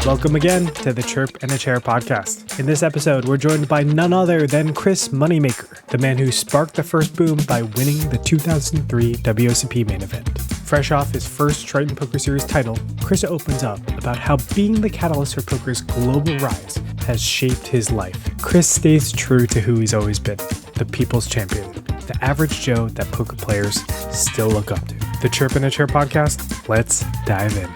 Welcome again to the Chirp and a Chair podcast. In this episode, we're joined by none other than Chris Moneymaker, the man who sparked the first boom by winning the 2003 WSOP Main Event. Fresh off his first Triton Poker Series title, Chris opens up about how being the catalyst for poker's global rise has shaped his life. Chris stays true to who he's always been, the people's champion, the average Joe that poker players still look up to. The Chirp and a Chair podcast, let's dive in.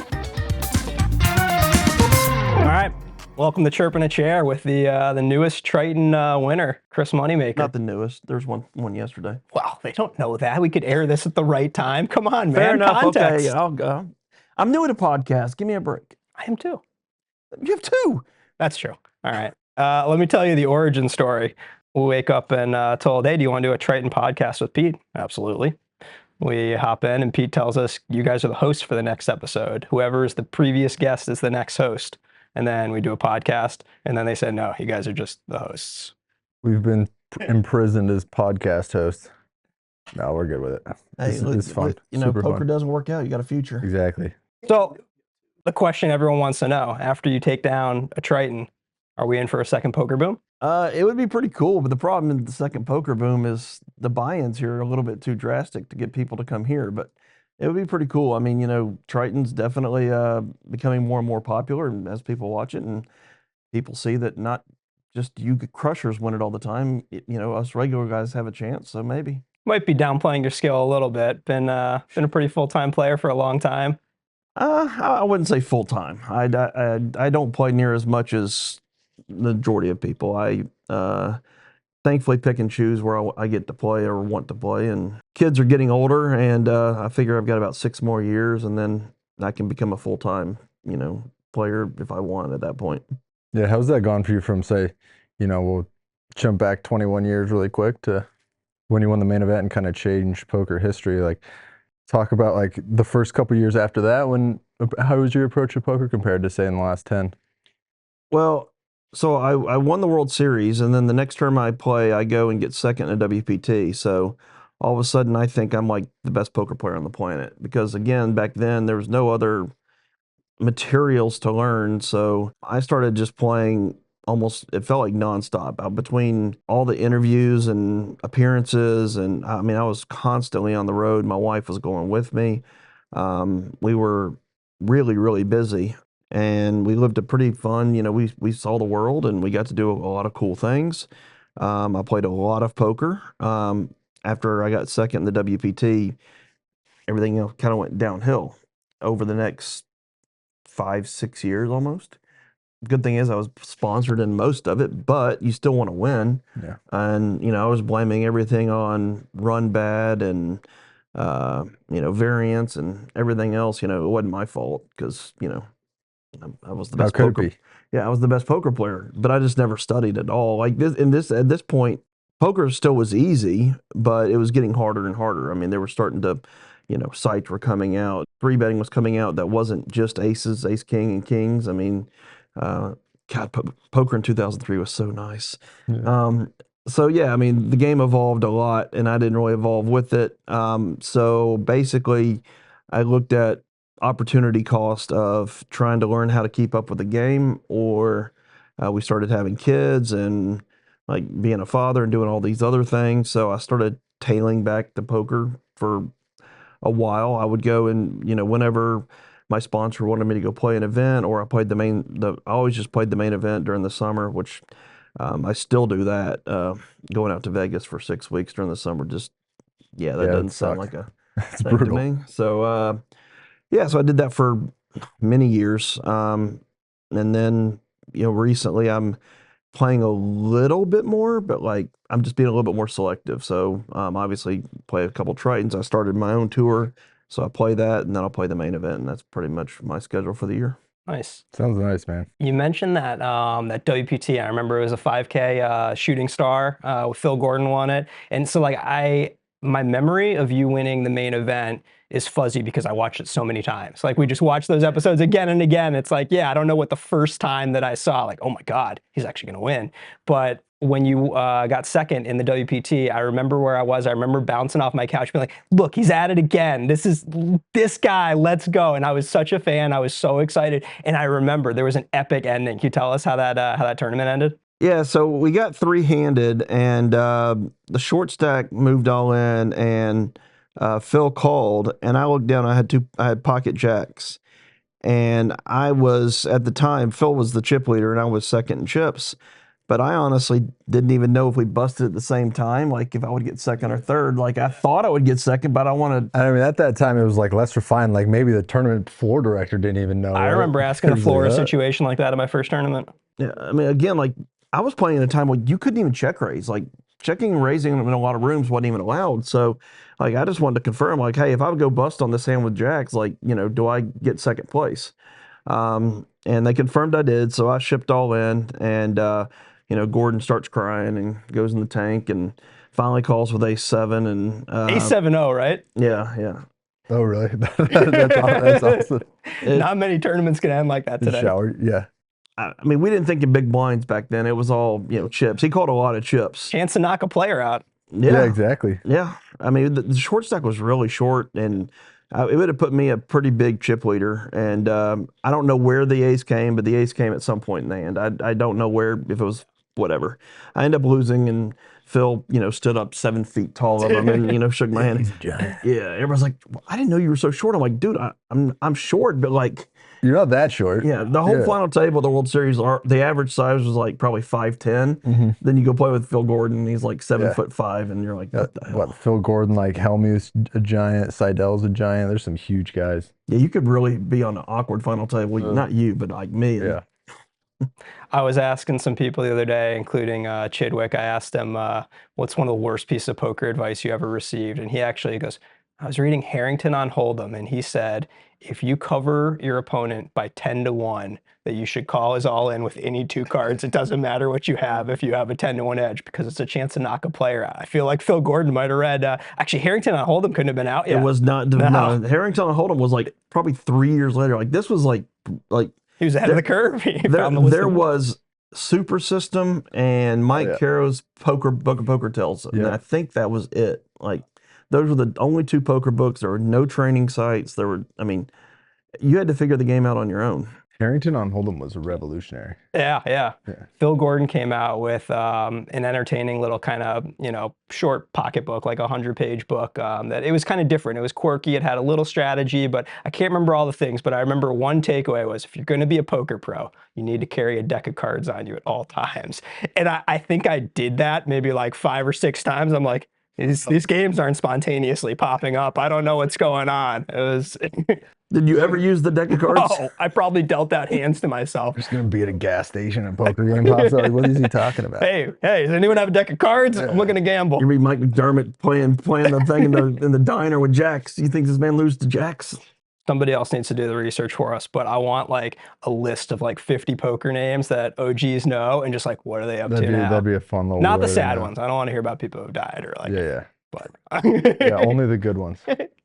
All right, welcome to Chirp and a Chair with the newest Triton winner, Chris Moneymaker. Not the newest. There's one yesterday. Well, they don't know that. We could air this at the right time. Come on, man. Fair enough. Context. Okay, I'll go. I'm new at a podcast. Give me a break. I am too. You have two. That's true. All right. Let me tell you the origin story. We wake up and told, hey, do you want to do a Triton podcast with Pete? Absolutely. We hop in and Pete tells us, you guys are the hosts for the next episode. Whoever is the previous guest is the next host. And then we do a podcast. And then they said, no, you guys are just the hosts. We've been imprisoned as podcast hosts. No, we're good with it. Hey, It's fun. You know, Super poker fun. doesn't work out. You got a future. Exactly. So the question everyone wants to know, after you take down a Triton, are we in for a second poker boom? It would be pretty cool, but the problem in the second poker boom is the buy-ins here are a little bit too drastic to get people to come here. But it would be pretty cool. I mean, you know, Triton's definitely becoming more and more popular, and as people watch it and people see that not just you crushers win it all the time, you know, us regular guys have a chance. So maybe. Might be downplaying your skill a little bit. Been a pretty full-time player for a long time. I wouldn't say full time. I don't play near as much as the majority of people. I thankfully pick and choose where I get to play or want to play. And kids are getting older, and I figure I've got about 6 more years, and then I can become a full time, you know, player if I want at that point. Yeah, how's that gone for you from, say, you know, we'll jump back 21 years really quick to when you won the main event and kind of changed poker history? Like, talk about like the first couple years after that. How was your approach to poker compared to, say, in the last 10? Well, so I won the World Series, and then the next term I play, I go and get second in a WPT. So all of a sudden, I think I'm like the best poker player on the planet. Because again, back then, there was no other materials to learn. So I started just playing almost, it felt like nonstop between all the interviews and appearances. And I mean, I was constantly on the road. My wife was going with me. We were really, really busy. And we lived a pretty fun, you know, we saw the world and we got to do a lot of cool things. I played a lot of poker. After I got second in the WPT, everything kind of went downhill over the next 5-6 years almost. Good thing is I was sponsored in most of it, but you still want to win. Yeah. And, you know, I was blaming everything on run bad and, you know, variance and everything else. You know, it wasn't my fault because, you know, I was the best poker. Yeah, I was the best poker player, but I just never studied at all. Like this, at this point, poker still was easy, but it was getting harder and harder. I mean, they were starting to, you know, sites were coming out. 3-betting was coming out that wasn't just aces, ace, king, and kings. I mean, God, poker in 2003 was so nice. Yeah. So yeah, I mean, the game evolved a lot, and I didn't really evolve with it. So basically, I looked at opportunity cost of trying to learn how to keep up with the game, or we started having kids and like being a father and doing all these other things. So I started tailing back to poker for a while. I would go and, you know, whenever my sponsor wanted me to go play an event, or I played I always just played the main event during the summer, which I still do that. Going out to Vegas for 6 weeks during the summer, that doesn't sound like a thing to me. So yeah, so I did that for many years. And then, you know, recently I'm playing a little bit more, but like I'm just being a little bit more selective. So obviously play a couple Tritons. I started my own tour, so I play that, and then I'll play the main event, and that's pretty much my schedule for the year. Nice. Sounds nice, man. You mentioned that that WPT. I remember it was a 5K shooting star. With Phil Gordon won it, and so like my memory of you winning the main event is fuzzy because I watched it so many times. Like we just watched those episodes again and again. It's like, yeah, I don't know what the first time that I saw, like, oh my God, he's actually going to win. But when you got second in the WPT, I remember where I was. I remember bouncing off my couch, being like, "Look, he's at it again. This guy. Let's go!" And I was such a fan. I was so excited. And I remember there was an epic ending. Can you tell us how that tournament ended? Yeah, so we got three-handed, and the short stack moved all in, and Phil called, and I looked down. I had pocket jacks, and I was at the time. Phil was the chip leader, and I was second in chips. But I honestly didn't even know if we busted at the same time, like if I would get second or third. Like I thought I would get second, but I wanted. I mean, at that time it was like less refined. Like maybe the tournament floor director didn't even know. I right? remember asking a floor Like, situation like that in my first tournament. Yeah, I mean, again, like I was playing at a time when you couldn't even check raise. Like checking and raising in a lot of rooms wasn't even allowed. So, like, I just wanted to confirm, like, hey, if I would go bust on this hand with jacks, like, do I get second place? And they confirmed I did, so I shipped all in, and Gordon starts crying and goes in the tank, and finally calls with ace-7, and ace-7-0, right? Yeah. Oh, really? That's awesome. Not many tournaments can end like that today. Shower, yeah. I mean, we didn't think in big blinds back then. It was all, chips. He called a lot of chips. Chance to knock a player out. Yeah, exactly. Yeah. I mean, the short stack was really short, and it would have put me a pretty big chip leader. And I don't know where the ace came, but the ace came at some point in the hand. I don't know where, if it was whatever. I ended up losing, and Phil, stood up 7 feet tall of him and, shook my hand. He's giant. Yeah. Everybody's like, well, I didn't know you were so short. I'm like, dude, I'm short, but like. You're not that short. Yeah, the whole final table of the World Series, the average size was like probably 5'10". Mm-hmm. Then you go play with Phil Gordon, and he's like 7'5", and you're like, what the hell? Phil Gordon, like Helmuth's a giant, Seidel's a giant. There's some huge guys. Yeah, you could really be on an awkward final table. Not you, but like me. Yeah. I was asking some people the other day, including Chidwick. I asked him, what's one of the worst pieces of poker advice you ever received? And he actually goes, I was reading Harrington on Hold'em, and he said, if you cover your opponent by 10-1, that you should call his all in with any 2 cards. It doesn't matter what you have if you have a 10-1 edge, because it's a chance to knock a player out. I feel like Phil Gordon might have read, actually Harrington on Hold'em couldn't have been out yet. It was not. No. Harrington on Hold'em was like probably 3 years later. Like this was like he was ahead of the curve. There was Super System and Mike Caro's Book of Poker Tells, and I think that was it. Like. Those were the only 2 poker books. There were no training sites. You had to figure the game out on your own. Harrington on Hold'em was a revolutionary. Yeah. Phil Gordon came out with an entertaining little kind of, short pocket book, like a 100-page book. That it was kind of different. It was quirky. It had a little strategy, but I can't remember all the things. But I remember one takeaway was, if you're going to be a poker pro, you need to carry a deck of cards on you at all times. And I think I did that maybe like 5 or 6 times. I'm like, these games aren't spontaneously popping up. I don't know what's going on. It was. Did you ever use the deck of cards? No, I probably dealt out hands to myself. Just gonna be at a gas station and a poker game pops up. Like, what is he talking about? Hey, does anyone have a deck of cards? I'm looking to gamble. You read Mike McDermott playing the thing in the diner with jacks. You think this man loses to jacks? Somebody else needs to do the research for us, but I want like a list of like 50 poker names that OGs know, and just like, what are they up to now? That'd be a fun little. Not the sad ones. I don't want to hear about people who died or like. Yeah. But yeah, only the good ones.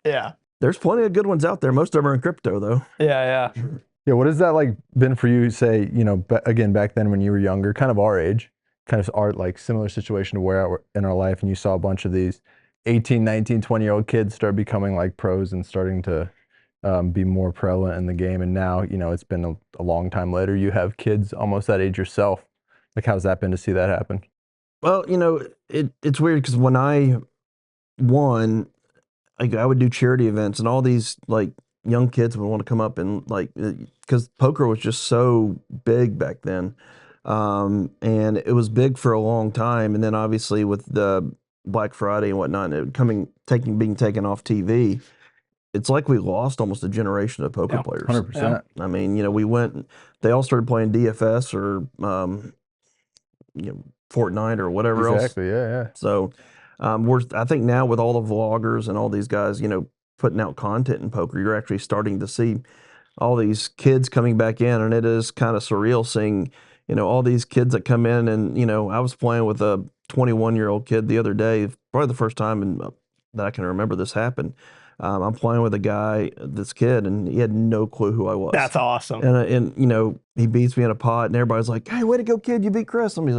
Yeah. There's plenty of good ones out there. Most of them are in crypto, though. Yeah. Yeah. What has that like been for you? Say, again, back then when you were younger, kind of our age, kind of our like similar situation to where we're in our life, and you saw a bunch of these 18, 19, 20-year-old kids start becoming like pros and starting to be more prevalent in the game. And now, it's been a long time later. You have kids almost that age yourself. Like, how's that been to see that happen? Well, it's weird because when I won, like I would do charity events, and all these like young kids would want to come up and like, because poker was just so big back then, and it was big for a long time. And then obviously with the Black Friday and whatnot, it being taken off TV. It's like we lost almost a generation of poker players. 100%. I mean, they all started playing DFS or, Fortnite or whatever else. Exactly, yeah. So, I think now with all the vloggers and all these guys, putting out content in poker, you're actually starting to see all these kids coming back in, and it is kind of surreal seeing, all these kids that come in. And, I was playing with a 21-year-old kid the other day, probably the first time that I can remember this happened. I'm playing with a guy, this kid, and he had no clue who I was. That's awesome. And you know, he beats me in a pot, and everybody's like, "Hey, way to go, kid! You beat Chris." Somebody's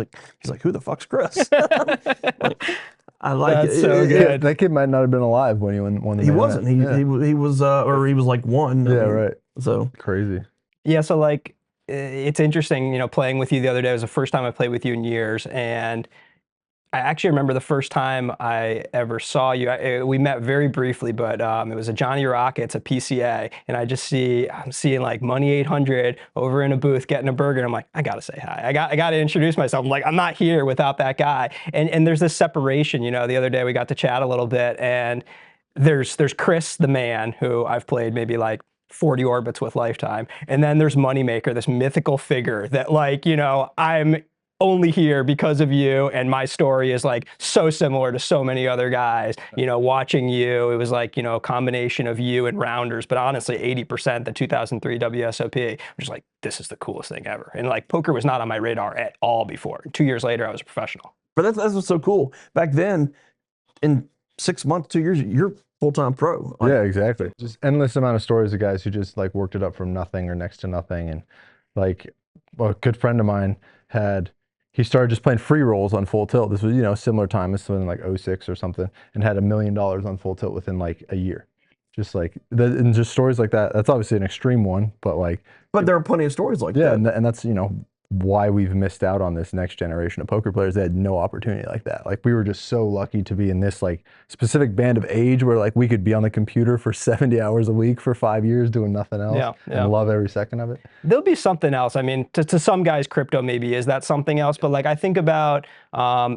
like, "Who the fuck's Chris?" Like, I like That's it. so It- good. That kid might not have been alive when you won the He main wasn't. event. He was or he was like one. I Yeah, mean, right. So Crazy. Yeah, so like it's interesting, playing with you the other day. It was the first time I played with you in years, and I actually remember the first time I ever saw you. We met very briefly, but it was a Johnny Rockets, a PCA, and I'm seeing like Money 800 over in a booth getting a burger, and I'm like, I gotta say hi. I got to introduce myself. I'm like, I'm not here without that guy. And there's this separation. The other day we got to chat a little bit, and there's Chris, the man, who I've played maybe like 40 orbits with lifetime, and then there's Moneymaker, this mythical figure that I'm only here because of you, and my story is like so similar to so many other guys. Watching you, it was like a combination of you and rounders, but honestly 80% the 2003 WSOP. I'm just like, this is the coolest thing ever. And like, poker was not on my radar at all before. 2 years later, I was a professional. but that's what's so cool. Back then, in 6 months, 2 years, you're full-time pro. Like, Yeah, exactly. Just endless amount of stories of guys who just like worked it up from nothing or next to nothing. And like a good friend of mine he started just playing free rolls on Full Tilt. This was, similar time. This was in like 06 or something, and had $1 million on Full Tilt within like a year. Just like and just stories like that. That's obviously an extreme one, but like. But there are plenty of stories like that. And that's why we've missed out on this next generation of poker players. They had no opportunity like that. Like, we were just so lucky to be in this like specific band of age where like we could be on the computer for 70 hours a week for 5 years doing nothing else and love every second of it. There'll be something else. I mean, to some guys, crypto maybe is that something else, but like I think about I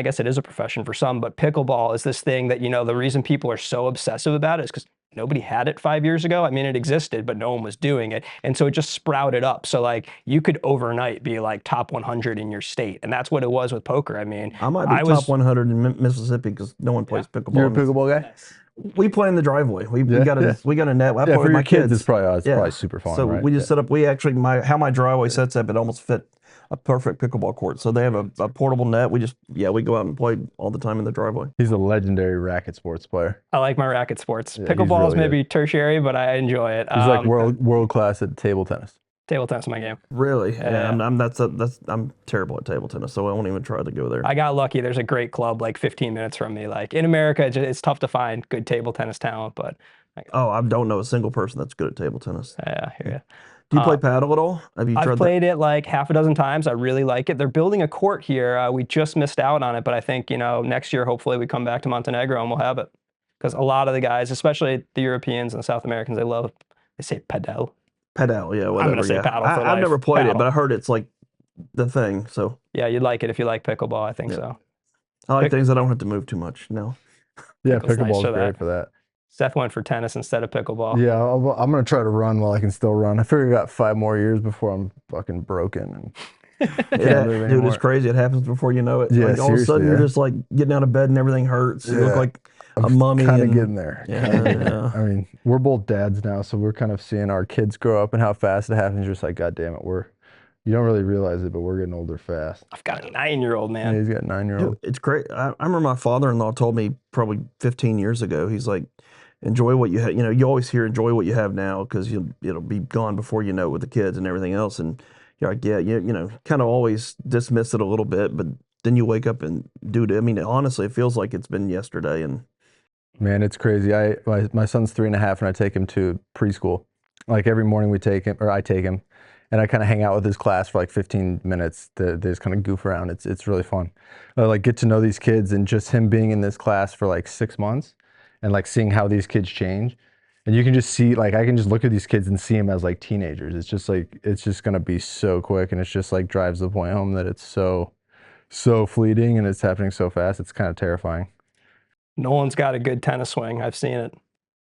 guess it is a profession for some, but pickleball is this thing that, the reason people are so obsessive about it is because nobody had it 5 years ago. I mean, it existed, but no one was doing it. And so it just sprouted up. So like you could overnight be like top 100 in your state. And that's what it was with poker. I mean, I might be top 100 in Mississippi because no one plays pickleball. You're a pickleball guy? We play in the driveway. We got a net. I play for with my your kids, kids. it's probably super fun. So right? we just set up. We actually how my driveway sets up, it almost fit a perfect pickleball court. So they have a portable net. We go out and play all the time in the driveway. He's a legendary racket sports player. I like my racket sports. Yeah, Pickleball is really maybe tertiary, but I enjoy it. He's like world class at table tennis. Table tennis is my game. Really? Yeah. I'm terrible at table tennis, so I won't even try to go there. I got lucky. There's a great club like 15 minutes from me. Like in America, it's tough to find good table tennis talent, but I don't know a single person that's good at table tennis. yeah, yeah. Do you play paddle at all? Have you tried I've played it like half a dozen times. I really like it. They're building a court here. We just missed out on it, but I think, next year, hopefully we come back to Montenegro and we'll have it. Because a lot of the guys, especially the Europeans and the South Americans, they say padel. Paddle, yeah, whatever. I'm going to say paddle for life. I've never played Paddle. it, but I heard it's like the thing. So yeah, you'd like it if you like pickleball. I think so. I like things I don't have to move too much. No. Yeah, Pickle's nice pickleball's for great that. for that. Seth went for tennis instead of pickleball. Yeah, I'm going to try to run while I can still run. I figure I got 5 more years before I'm fucking broken. And can't move Dude, anymore. it's crazy. It happens before you know it. Yeah, Like, all of a sudden, seriously, you're yeah. just like getting out of bed and everything hurts. You look Yeah. like a mummy. Kind of and- getting there. Yeah. I mean, we're both dads now, so we're kind of seeing our kids grow up and how fast it happens. You're just like, God damn it, you don't really realize it, but we're getting older fast. I've got a 9-year-old, man. Yeah, he's got a 9-year-old. Dude, it's great. I remember my father-in-law told me probably 15 years ago, he's like, enjoy what you have. You always hear enjoy what you have now because it'll be gone before you know it with the kids and everything else. And you're like, yeah, kind of always dismiss it a little bit, but then you wake up and do it. I mean, honestly, it feels like it's been yesterday. And Man, it's crazy. My son's 3.5 and I take him to preschool. Like every morning I take him and I kind of hang out with his class for like 15 minutes. They just kind of goof around. It's really fun. I like get to know these kids, and just him being in this class for like 6 months and like seeing how these kids change. And you can just see, like, I can just look at these kids and see them as like teenagers. It's just like, it's just going to be so quick. And it's just like drives the point home that it's so fleeting and it's happening so fast. It's kind of terrifying. Nolan's got a good tennis swing. I've seen it.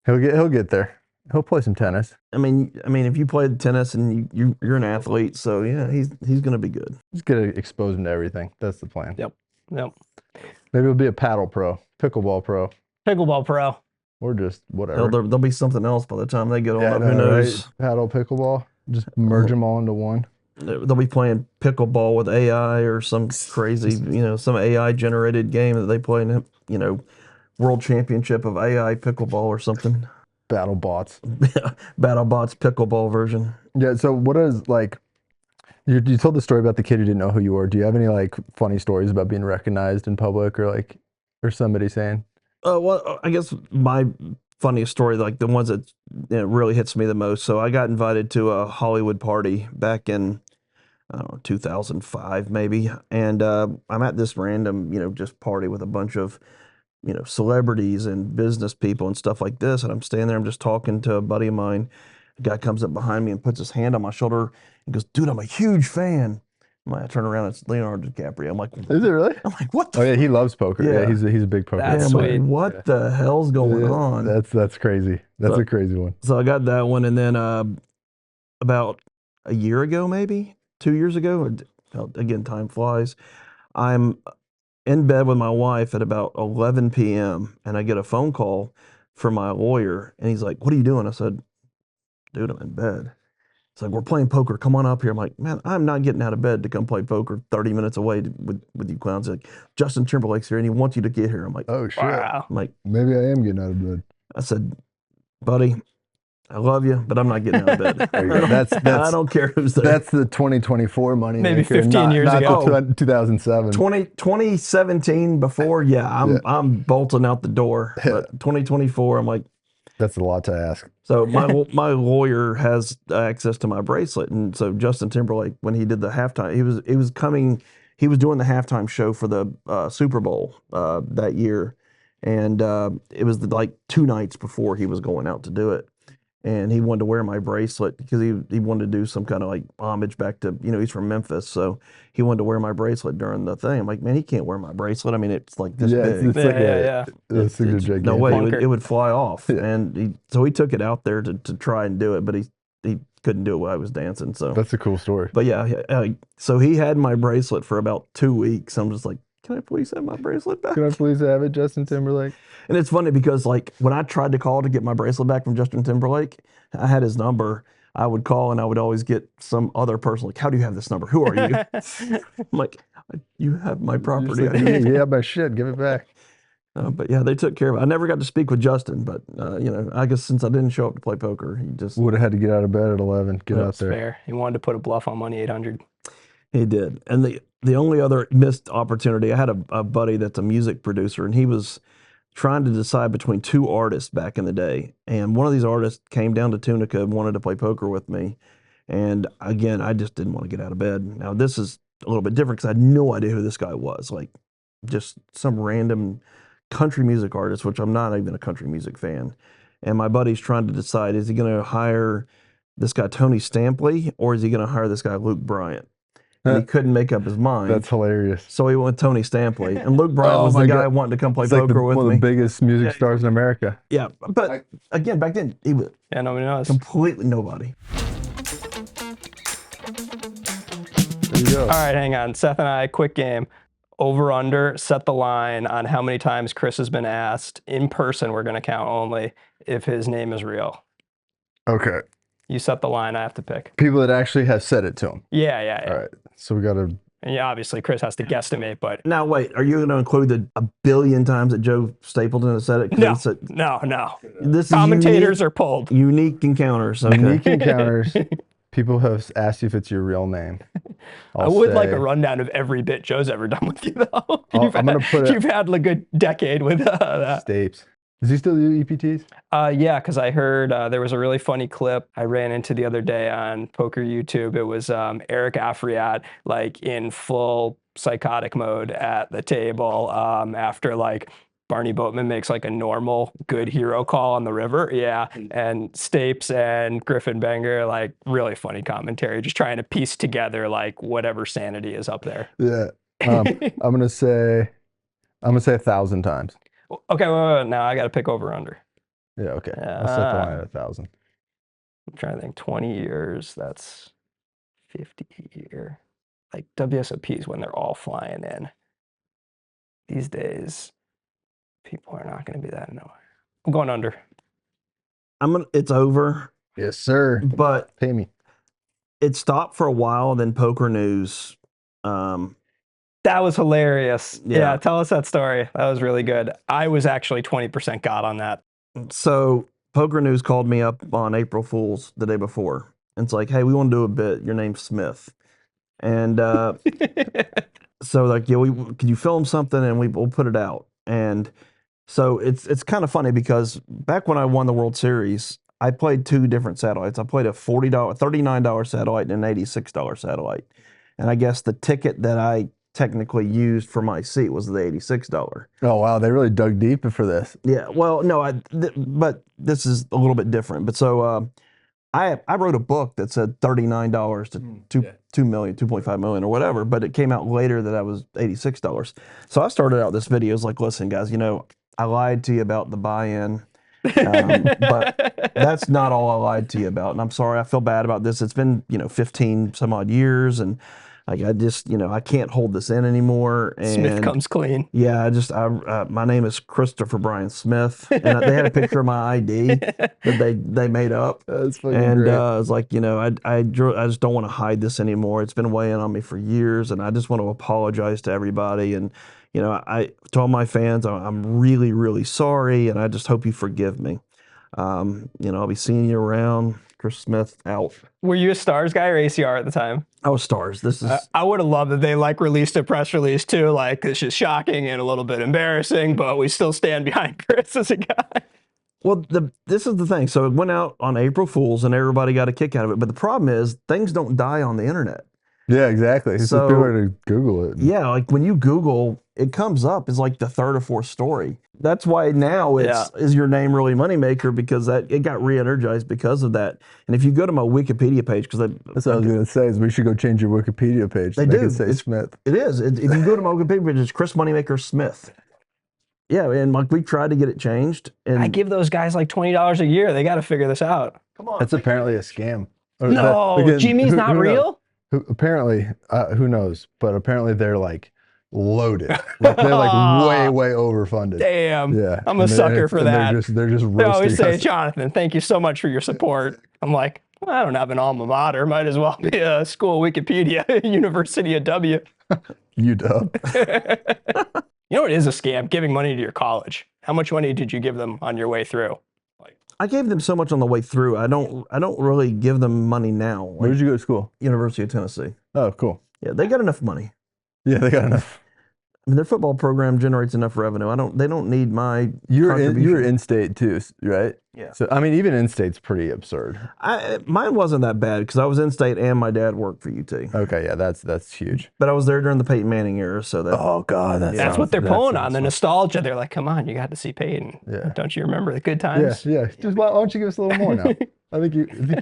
He'll get there. He'll play some tennis. I mean, if you played tennis and you're an athlete, so yeah, he's going to be good. Just gonna expose him to everything. That's the plan. Yep. Maybe he'll be a paddle pro, pickleball pro, Pickleball pro. or just Hell, whatever. there'll be something else by the time they get on Yeah, up. I Who know, knows? right? Paddle, pickleball. Just merge them all into one. They'll be playing pickleball with AI or some crazy, some AI generated game that they play. And World Championship of AI pickleball or something. Battle bots. BattleBots pickleball version. Yeah. So what is like? You told the story about the kid who didn't know who you were. Do you have any like funny stories about being recognized in public or somebody saying? Well, I guess my funniest story, like the ones that really hits me the most. So I got invited to a Hollywood party back in, I don't know, 2005 maybe, and I'm at this random, just party with a bunch of, celebrities and business people and stuff like this, and I'm standing there, I'm just talking to a buddy of mine. A guy comes up behind me and puts his hand on my shoulder and goes, "Dude, I'm a huge fan." I turn around, it's Leonardo DiCaprio. I'm like, Is it really? I'm like, what the? Oh yeah, he loves poker. Yeah, Yeah. he's a big poker. That's I'm like, sweet. what the hell's going on? That's crazy. That's So- a crazy one. So I got that one, and then about a year ago, maybe 2 years ago, again, time flies. I'm in bed with my wife at about 11 p.m. and I get a phone call from my lawyer, and he's like, "What are you doing?" I said, "Dude, I'm in bed." It's like, "We're playing poker. Come on up here." I'm like, "Man, I'm not getting out of bed to come play poker 30 minutes away with you clowns." He's like, "Justin Timberlake's here, and he wants you to get here." I'm like, Oh shit. Wow. I'm like, Maybe I am getting out of bed. I said, "Buddy, I love you, but I'm not getting out of bed." There you go. I don't care who's there. That's the 2024 money. Maybe maker, 15 years not ago. the 2007. 2017 before, I'm bolting out the door. But 2024, I'm like, That's a lot to ask. so my lawyer has access to my bracelet, and so Justin Timberlake, when he did the halftime, he was doing the halftime show for the Super Bowl that year, and it was like 2 nights before he was going out to do it. And he wanted to wear my bracelet because he wanted to do some kind of like homage back to, he's from Memphis. So he wanted to wear my bracelet during the thing. I'm like, man, he can't wear my bracelet. I mean, it's like this big. It's like Yeah. It's gigantic. No way, Clunker. it would fly off. Yeah. And so he took it out there to try and do it, but he couldn't do it while I was dancing. So, That's a cool story. but yeah, so he had my bracelet for about 2 weeks. I'm just like, can I please have my bracelet back? Can I please have it, Justin Timberlake? And it's funny because like when I tried to call to get my bracelet back from Justin Timberlake, I had his number. I would call and I would always get some other person like, "How do you have this number? Who are you?" I'm like, "You have my property." You have my shit. Give it back. But yeah, they took care of it. I never got to speak with Justin, but I guess since I didn't show up to play poker, he just Would have had to get out of bed at 11. Get out That's there. fair. He wanted to put a bluff on Money 800. he did. And the only other missed opportunity, I had a buddy that's a music producer, and he was trying to decide between 2 artists back in the day. And one of these artists came down to Tunica and wanted to play poker with me. And again, I just didn't want to get out of bed. Now, this is a little bit different because I had no idea who this guy was. Like, just some random country music artist, which I'm not even a country music fan. And my buddy's trying to decide, is he going to hire this guy, Tony Stampley, or is he going to hire this guy, Luke Bryant? And he couldn't make up his mind. That's hilarious. So he went with Tony Stampley. And Luke Bryant Oh was my the guy God. wanting to come play It's like poker with one of me. the biggest music stars in America. Yeah, but again, back then, he was Yeah, nobody knows. completely nobody. There you go. All right, hang on. Seth and I, quick game. Over under, set the line on how many times Chris has been asked in person, we're going to count only, if his name is real. Okay. You set the line, I have to pick. People that actually have said it to him. Yeah. All right. So we got to. And yeah, obviously Chris has to guesstimate, but Now, wait, are you going to include the 1 billion times that Joe Stapleton has said it? 'Cause no, he said- no. This is Commentators are pulled. unique encounters. Okay. Unique encounters. People have asked you if it's your real name. I would like a rundown of every bit Joe's ever done with you, though. I'm gonna put it- You've had like a good decade with that. Stapes. Does he still do EPTs? Yeah, because I heard there was a really funny clip I ran into the other day on Poker YouTube. It was Eric Afriat, like in full psychotic mode at the table after like Barney Boatman makes like a normal good hero call on the river. Yeah. And Stapes and Griffin Banger, like really funny commentary, just trying to piece together like whatever sanity is up there. Yeah. I'm gonna say 1,000 times. Okay, wait. Now I got to pick over under. Yeah. Okay. I'll set the line at 1,000. I'm trying to think 20 years, that's 50 a year. Like WSOPs when they're all flying in. These days, people are not going to be that annoying. I'm going under. It's over, Yes, sir. but Pay me. it stopped for a while. Then Poker News That That was hilarious. Yeah. Yeah, tell us that story. That was really good. I was actually 20% got on that. So Poker News called me up on April Fool's the day before. And it's like, hey, we want to do a bit. Your name's Smith. And so like, yeah, can you film something and we'll put it out. And so it's kind of funny because back when I won the World Series, I played two different satellites. I played a $39 satellite and an $86 satellite. And I guess the ticket that I technically used for my seat was the $86. Oh wow, they really dug deep for this. Yeah, well, no, but this is a little bit different. But so I wrote a book that said $39 to 2 million, 2.5 million or whatever, but it came out later that I was $86. So I started out this video as like, listen, guys, I lied to you about the buy-in, but that's not all I lied to you about. And I'm sorry, I feel bad about this. It's been, 15 some odd years, and like I just, I can't hold this in anymore. And Smith comes clean. yeah, my name is Christopher Brian Smith, and they had a picture of my ID that they made up. That's fucking and great. I was like, I just don't want to hide this anymore. It's been weighing on me for years, and I just want to apologize to everybody. And to all my fans, I'm really, really sorry, and I just hope you forgive me. I'll be seeing you around. Chris Smith out. Were you a Stars guy or ACR at the time? I was Stars. This is. I would have loved that they released a press release too. Like, it's just shocking and a little bit embarrassing, but we still stand behind Chris as a guy. Well, this is the thing. So it went out on April Fool's, and everybody got a kick out of it. But the problem is, things don't die on the internet. Yeah, exactly. It's So- just people to Google it. Yeah, like when you Google, it comes up as like the third or fourth story. That's why now is your name really Moneymaker, because it got re-energized because of that. And if you go to my Wikipedia page, because That's what I was going to say, is we should go change your Wikipedia page. They Make do. it say Smith. it is. If you go to my Wikipedia page, it's Chris Moneymaker Smith. Yeah, and like we tried to get it changed. And I give those guys like $20 a year. They got to figure this out. come on, That's apparently a scam. Or No, again, Jimmy's not who knows? real? Apparently, who knows? But apparently they're like loaded. Like they're like way overfunded. Damn. Yeah, I'm a and sucker for that. They're just They always roasting say, us. Jonathan, thank you so much for your support. I'm like, well, I don't have an alma mater. Might as well be a school Wikipedia, University of W. UW. You know what is a scam? Giving money to your college. How much money did you give them on your way through? I gave them so much on the way through. I don't really give them money now. Where did you go to school? University of Tennessee. Oh, cool. Yeah, they got enough money. Yeah, they got enough. I mean, their football program generates enough revenue. They don't need my You were contribution. in state too, right? Yeah. So I mean, even in state's pretty absurd. Mine wasn't that bad because I was in state and my dad worked for UT. Okay, yeah, that's huge. But I was there during the Peyton Manning era, so that. Oh God, That's what they're pulling on, the nostalgia. They're like, come on, you got to see Peyton. Yeah. Don't you remember the good Yeah, times? yeah. Just why don't you give us a little more now? I think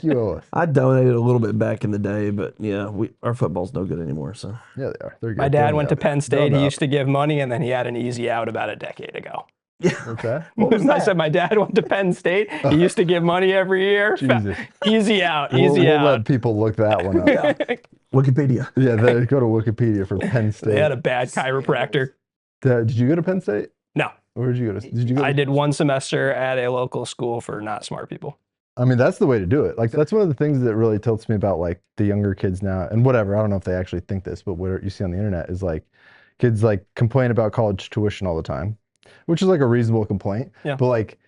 you owe us. I donated a little bit back in the day, but yeah, our football's no good anymore. So Yeah, they are. They're good. My dad went to Penn. Penn State. He used to give money, and then he had an easy out about a decade ago. What's that? I said my dad went to Penn State. He used to give money every year. Jesus. Easy out, We'll easy let out. people look that one up. Wikipedia. Yeah, they go to Wikipedia for Penn State. They had a bad chiropractor. Did you go to Penn State? No, Where did you go to? Did you go? I did one semester at a local school for not smart people. I mean, that's the way to do it. Like, that's one of the things that really tilts me about like the younger kids now, and whatever. I don't know if they actually think this, but what you see on the internet is like kids like complain about college tuition all the time, which is like a reasonable complaint. Yeah. But like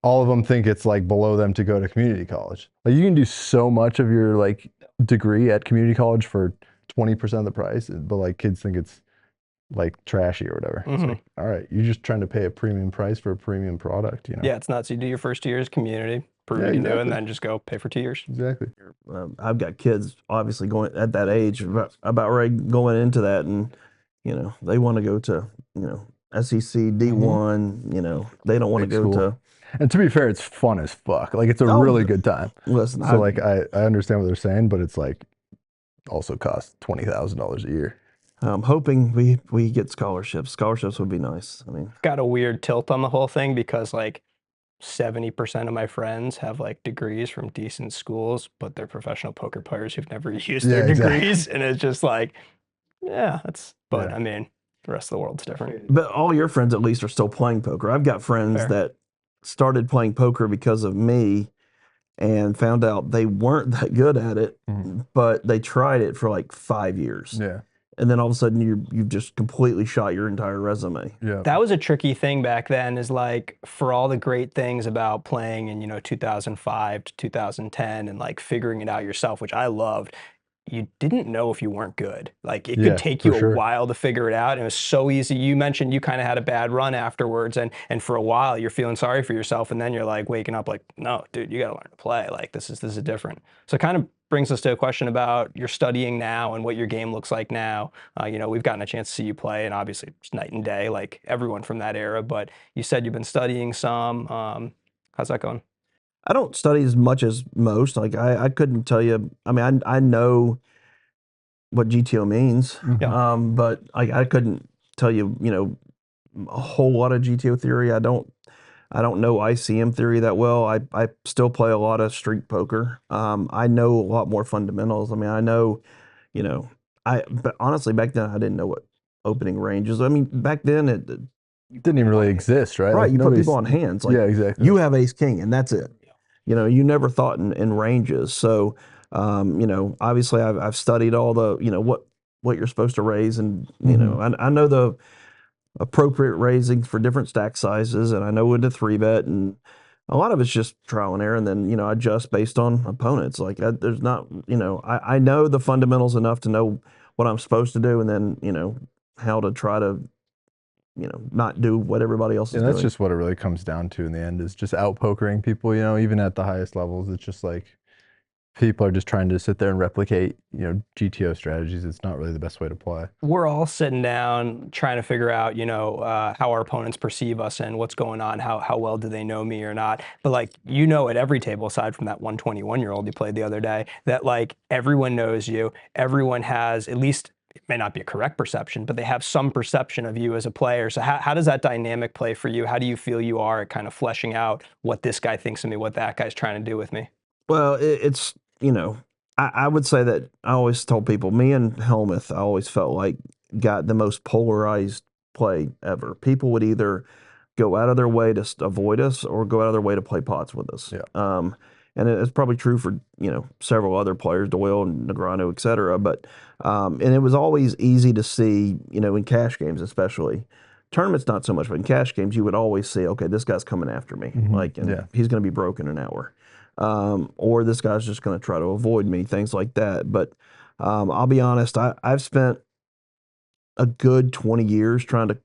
all of them think it's like below them to go to community college. Like you can do so much of your like degree at community college for 20% of the price, but like kids think it's like trashy or whatever. It's Mhm. like, all right, you're just trying to pay a premium price for a premium product, you know? Yeah, it's nuts. You do your first 2 years community, prove Yeah, you can do it, and exactly. then just go pay for 2 years. Exactly. I've got kids obviously going at that age about ready going into that, and they want to go to SEC D1. They don't want to Big go school. to. And to be fair, it's fun as fuck. Like it's a Oh, really good time. Listen, So like I understand what they're saying, but it's like also costs $20,000 a year. I'm hoping we get scholarships. Scholarships would be nice. I mean, Got a weird tilt on the whole thing because like 70% of my friends have like degrees from decent schools, but they're professional poker players who've never used their Yeah, exactly. degrees. And it's just like, yeah, but Yeah. I mean, the rest of the world's different. but all your friends at least are still playing poker. I've got friends Fair. that started playing poker because of me and found out they weren't that good at it, Mhm. but they tried it for like 5 years. Yeah. and then all of a sudden you've just completely shot your entire resume. Yeah. That was a tricky thing back then, is like, for all the great things about playing in, 2005 to 2010 and like figuring it out yourself, which I loved, you didn't know if you weren't good. Like, it Yeah, could take for you a sure. while to figure it out. And it was so easy. You mentioned you kind of had a bad run afterwards, and for a while you're feeling sorry for yourself, and then you're like waking up like, no, dude, you got to learn to play. Like, this is different. So it kind of brings us to a question about your studying now and what your game looks like now. We've gotten a chance to see you play, and obviously it's night and day, like everyone from that era. But you said you've been studying some. How's that going? I don't study as much as most. Like I couldn't tell you. I mean, I know what GTO means, Yeah. but I couldn't tell you, a whole lot of GTO theory. I don't know ICM theory that well. I still play a lot of street poker. I know a lot more fundamentals. I mean, I know, but honestly, back then I didn't know what opening ranges. I mean, back then it Didn't even really exist, right? right. Like, You put nobody's- people on hands. Like, yeah, exactly. you have ace king, and that's it. You never thought in ranges. So, obviously I've studied all the, what you're supposed to raise, and I know the appropriate raising for different stack sizes, and I know when to 3-bet, and a lot of it's just trial and error, and then adjust based on opponents. Like there's not, I know the fundamentals enough to know what I'm supposed to do, and then how to try to not do what everybody else is And doing. that's just what it really comes down to in the end, is just out pokering people, even at the highest levels. It's just like people are just trying to sit there and replicate, GTO strategies. It's not really the best way to play. We're all sitting down trying to figure out, how our opponents perceive us and what's going on, how well do they know me or not. But like, at every table, aside from that 121-year-old you played the other day, that like everyone knows you. Everyone has, at least, it may not be a correct perception, but they have some perception of you as a player. So how does that dynamic play for you? How do you feel you are at kind of fleshing out what this guy thinks of me, what that guy's trying to do with me? Well, it's I would say that I always told people, me and Helmuth, I always felt like got the most polarized play ever. People would either go out of their way to avoid us or go out of their way to play pots with us. Yeah. And it's probably true for several other players, Doyle and Negreanu, et cetera. But and it was always easy to see, in cash games especially. Tournaments not so much, but in cash games you would always see, okay, this guy's coming after me, and he's going to be broke in an hour, or this guy's just going to try to avoid me, things like that. But I'll be honest, I've spent a good 20 years trying to,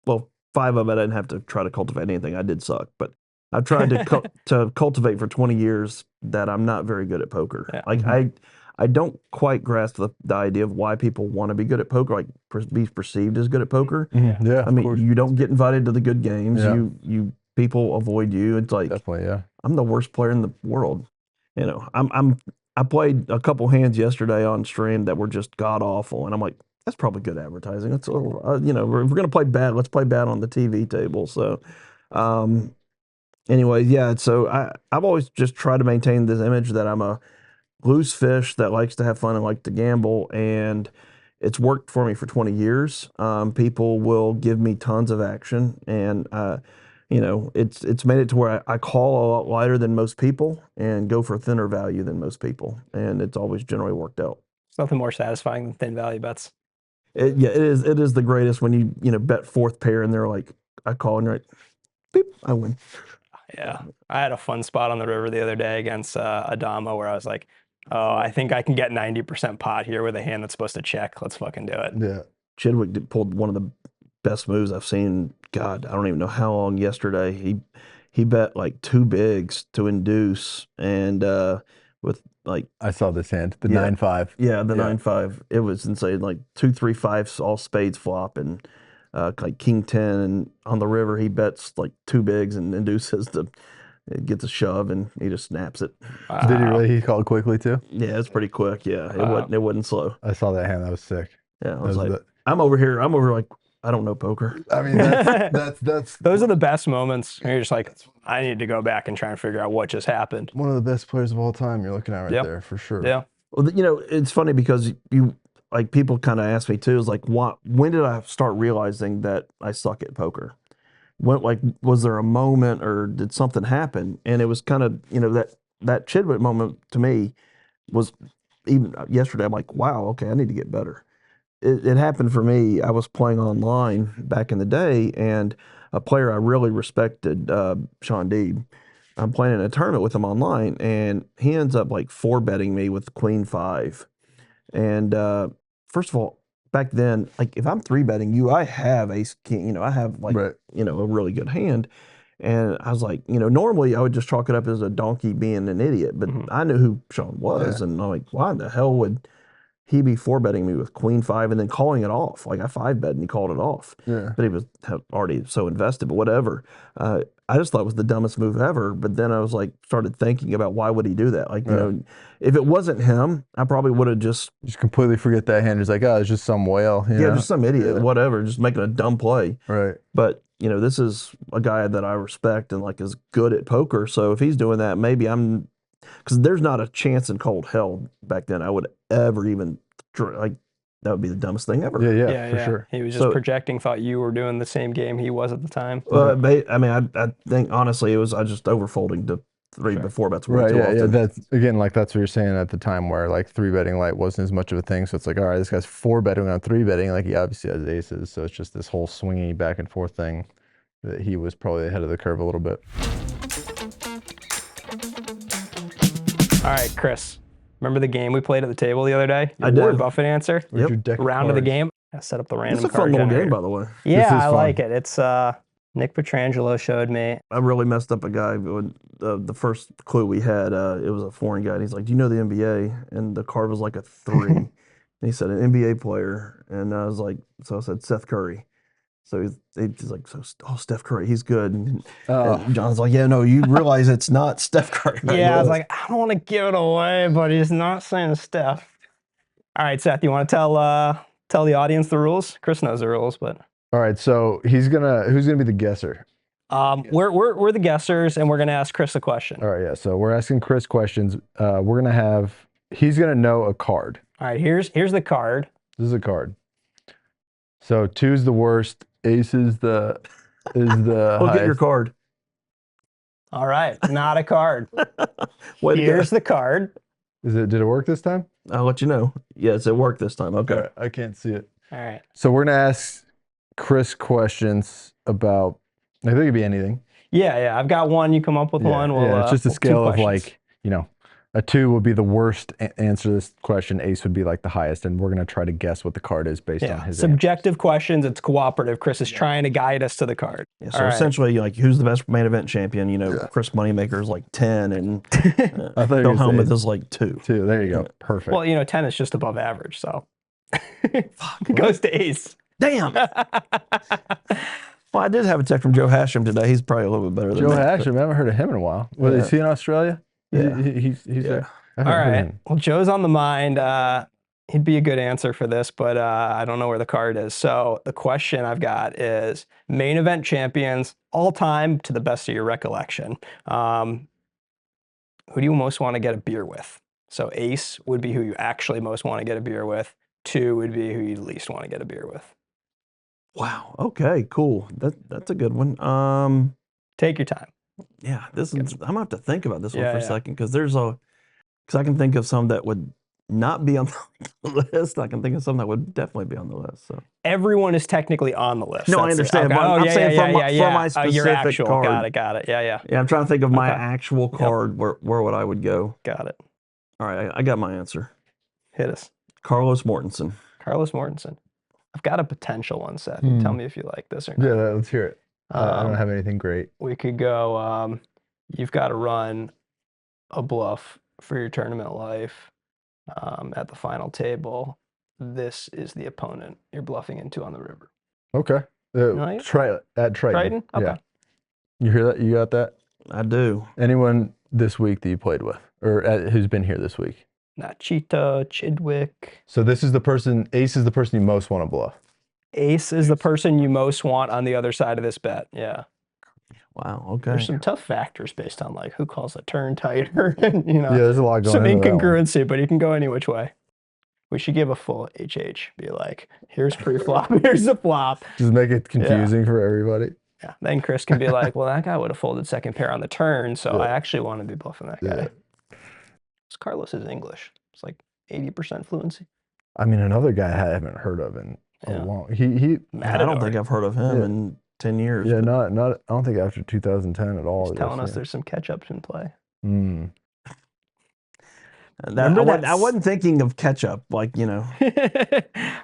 well, 5 of it I didn't have to try to cultivate anything. I did suck, but I've tried to to cultivate for 20 years that I'm not very good at poker. Yeah. Like I don't quite grasp the idea of why people want to be good at poker, like be perceived as good at poker. Yeah, I mean, of course. you don't get invited to the good games. Yeah. You people avoid you. It's like, Definitely, yeah. I'm the worst player in the world. I played a couple hands yesterday on stream that were just god awful, and I'm like, that's probably good advertising. It's a little, if we're gonna play bad, let's play bad on the TV table. So, anyway, yeah. So I've always just tried to maintain this image that I'm a loose fish that likes to have fun and like to gamble, and it's worked for me for 20 years. People will give me tons of action, and it's made it to where I call a lot lighter than most people and go for thinner value than most people, and it's always generally worked out. It's nothing more satisfying than thin value bets. It is. It is the greatest when you bet fourth pair and they're like, I call and you're like, beep, I win. Yeah, I had a fun spot on the river the other day against Adama where I was like, oh, I think I can get 90% pot here with a hand that's supposed to check. Let's fucking do it. Yeah. Chidwick pulled one of the best moves I've seen. God, I don't even know how long yesterday. He bet like 2 bigs to induce, and with like, I saw this hand, the Yeah. 9-5. yeah, the 9-5. It was insane. Like 2, 3, 5s, all spades flop, and like king 10, and on the river he bets like 2 bigs and induces it gets a shove, and he just snaps it. Did he really? He called quickly too? Yeah, it's pretty quick. Yeah, Wow. it wasn't slow. I saw that hand. That was sick. Yeah, I That was like, the- I'm over like, I don't know poker. I mean, that's Those are the best moments. You're just like, I need to go back and try and figure out what just happened. one of the best players of all time you're looking at right Yep. there, for sure. Yeah. Well, it's funny because people kind of ask me too, is like, when did I start realizing that I suck at poker? Was there a moment or did something happen? And it was kind of, that Chidwick moment to me was even yesterday. I'm like, wow, okay, I need to get better. it happened for me. I was playing online back in the day, and a player I really respected, Sean Deeb. I'm playing in a tournament with him online, and he ends up like 4-betting me with Queen 5. And first of all, back then, like if I'm 3-betting you, I have ace king. You know, I have like Right. you know a really good hand. And I was like, you know, normally I would just chalk it up as a donkey being an idiot, but I knew who Sean was, and I'm like, why in the hell would he be 4-betting me with Queen 5 and then calling it off? Like I 5-bet and he called it off. Yeah. But he was already so invested, but whatever. I just thought it was the dumbest move ever. But then I was like, started thinking about why would he do that? Like, you know, if it wasn't him, I probably would have just completely forget that hand. It's like, oh, it's just some whale. You know? just some idiot, whatever, just making a dumb play. Right. But you know, this is a guy that I respect and like is good at poker. So if he's doing that, maybe I'm, because there's not a chance in cold hell back then I would ever even like that would be the dumbest thing ever. Yeah, for sure. He was just projecting, thought you were doing the same game he was at the time. I mean, I think honestly it was I just overfolding to 3 before bets way too often. That's again like that's what you're saying at the time where like 3-betting light wasn't as much of a thing. So it's like, all right, this guy's 4-betting on 3-betting, like he obviously has aces. So it's just this whole swingy back and forth thing that he was probably ahead of the curve a little bit. All right, Chris. Remember the game we played at the table the other day? I did. Warren Buffett answer. Where's your deck of Round of the cards? game. I set up the random It's a card fun little generator. game, by the way. Yeah, I fun. like it. It's Nick Petrangelo showed me. I really messed up a guy when the first clue we had. It was a foreign guy, and he's like, "Do you know the NBA?" And the card was like a 3, and he said an NBA player, and I was like, so I said Seth Curry. So he's like, Steph Curry, he's good. And John's like, yeah, no, you realize it's not Steph Curry. Right? Yeah, I was like, I don't want to give it away, but he's not saying Steph. All right, Seth, you want to tell the audience the rules? Chris knows the rules, but All right, so who's gonna be the guesser? we're the guessers, and we're gonna ask Chris a question. All right, yeah. So we're asking Chris questions. He's gonna know a card. All right, here's the card. This is a card. So 2 is the worst. Ace is the Look highest. at your card. All right, not a card. Way Here's the card. Did it work this time? I'll let you know. Yes, it worked this time. Okay. All right, I can't see it. All right. So we're gonna ask Chris questions about. I think it could be anything. Yeah. I've got one. You come up with one. We'll, it's just a two scale of questions. like, you know, a 2 would be the worst answer to this question. Ace would be like the highest, and we're gonna try to guess what the card is based on his subjective questions. It's cooperative. Chris is trying to guide us to the card. Yeah, so essentially, like, who's the best main event champion? You know, Chris Moneymaker is like 10, and I thought Bill Helmuth is like 2. 2. There you go. Perfect. Well, you know, 10 is just above average, so it goes to ace. Damn. Well, I did have a text from Joe Hashem today. He's probably a little bit better than Joe that. Hashem, I haven't heard of him in a while. Is he in Australia? Yeah. He's there. All right. Well, Joe's on the mind. He'd be a good answer for this, but I don't know where the card is. So the question I've got is main event champions all time to the best of your recollection. Who do you most want to get a beer with? So ace would be who you actually most want to get a beer with. 2 would be who you least want to get a beer with. Wow. Okay, cool. That's a good one. Take your time. Yeah, this is, I'm gonna have to think about this one Yeah, for a yeah. second, because I can think of some that would not be on the list. I can think of some that would definitely be on the list. So Everyone is technically on the list. no, I That's it. understand. Okay. But I'm saying from my Your specific actual. card. Got it. Yeah. Yeah, I'm trying to think of my Okay. actual card. Where would I would go? Got it. All right, I got my answer. Hit us. Carlos Mortensen. Carlos Mortensen. I've got a potential one, Seth. You tell me if you like this or not. Yeah, let's hear it. I don't have anything great. We could go, you've got to run a bluff for your tournament life at the final table. This is the opponent you're bluffing into on the river. Okay. like it? Try it at Triton. Triton? Okay. Yeah. You hear that? You got that? I do. Anyone this week that you played with, or who's been here this week? Nachita, Chidwick. So this is the person. Ace is the person you most want to bluff. Ace is the person you most want on the other side of this bet. Yeah. Wow. Okay. There's some tough factors based on like who calls the turn tighter and, you know, Yeah, there's a lot going some on. incongruency, but you can go any which way. We should give a full HH. Be like, here's pre-flop, here's the flop. Just make it confusing for everybody. Yeah. Then Chris can be like, well, that guy would have folded second pair on the turn, so I actually want to be bluffing that guy. Yeah. Carlos is English. It's like 80% fluency. I mean, another guy I haven't heard of in a long. He. I don't think I've heard of him in 10 years. Yeah, not. I don't think after 2010 at all. He's telling us there's some ketchup in play. I wasn't thinking of ketchup, like, you know.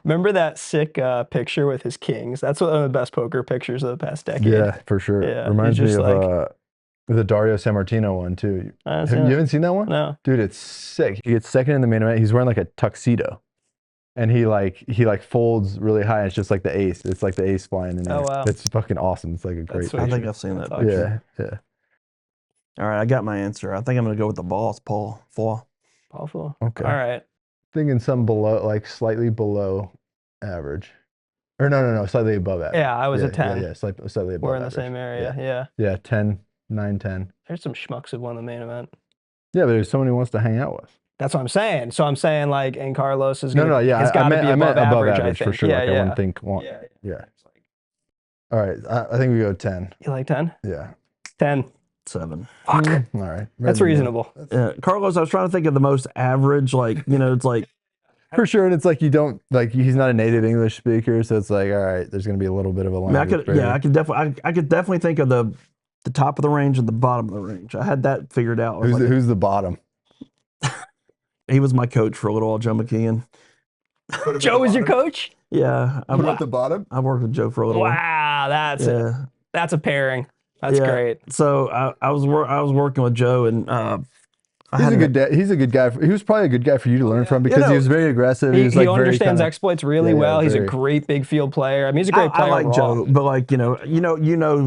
Remember that sick picture with his kings? That's one of the best poker pictures of the past decade. Yeah, for sure. Yeah, reminds me of the Dario Sammartino one too. You haven't seen that one? No, dude, it's sick. He gets second in the main event. He's wearing like a tuxedo, and he folds really high. And it's just like the ace. It's like the ace flying in there. Oh wow, it's fucking awesome. It's like a great picture. I think I've seen that picture. Yeah. All right, I got my answer. I think I'm gonna go with the boss, Paul. Awful. Okay. All right. Thinking some below, like slightly below average. Or no, slightly above average. Yeah, I was a 10. Yeah, slightly above We're in average. the same area. Yeah. Yeah, 10, 9, 10. There's some schmucks who won the main event. Yeah, but there's someone who wants to hang out with. That's what I'm saying. So I'm saying like, and Carlos is No, yeah, it's got to be above average, I for think. sure. Yeah, like, I wouldn't think. Yeah. All right, I think we go 10. You like 10? Yeah. 10. 7. Fuck. All right. That's reasonable. Carlos, I was trying to think of the most average, like, you know, it's like. For sure, and it's like you don't, like, he's not a native English speaker, so it's like, all right, there's going to be a little bit of a language barrier. I could definitely think of the top of the range and the bottom of the range. I had that figured out. Who's the bottom? He was my coach for a little while, Joe McKeon. Joe was your coach? Yeah. Put him at the bottom? I worked with Joe for a little while. Wow, that's a pairing. That's great. So I was working with Joe, and He's a good guy. He was probably a good guy for you to learn from because he was very aggressive. He understands exploits really well. He's a great big field player. I mean, he's a great player. I like Joe, but like you know